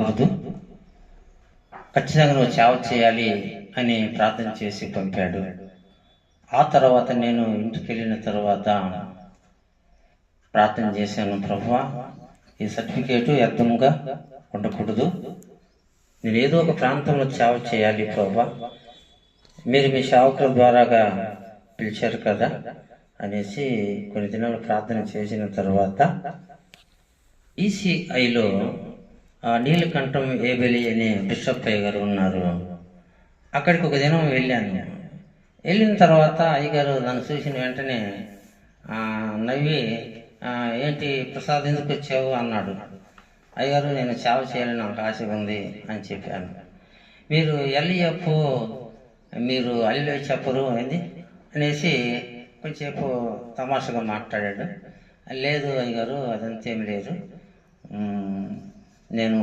కూడదు, ఖచ్చితంగా నువ్వు సేవ చేయాలి అని ప్రార్థన చేసి పంపాడు. ఆ తర్వాత నేను ఇంటికి వెళ్ళిన తర్వాత ప్రార్థన చేశాను, ప్రభువా ఈ సర్టిఫికేటు వ్యర్థంగా ఉండకూడదు, నేను ఏదో ఒక ప్రాంతంలో సేవ చేయాలి ప్రభువా, మీరు మీ సేవకుల ద్వారాగా పిలిచారు కదా అనేసి కొన్ని దినాలు ప్రార్థన చేసిన తర్వాత ఈసీఐలో నీలకంఠం ఏబెలి అనే బిషప్ అయ్య గారు ఉన్నారు. అక్కడికి ఒక దినం వెళ్ళాను. వెళ్ళిన తర్వాత అయ్యగారు నన్ను చూసిన వెంటనే నవ్వి, ఏంటి ప్రసాద్ ఎందుకు వచ్చావు అన్నాడు. అయ్యగారు నేను సేవ చేయాలని నాకు ఆశ ఉంది అని చెప్పాను. మీరు ఎల్ఈఎఫ్ మీరు అల్లిలో చెప్పరు ఏంది అనేసి కొంచెంసేపు తమాషగా మాట్లాడాడు. లేదు అయ్యగారు అదంతేం లేదు, నేను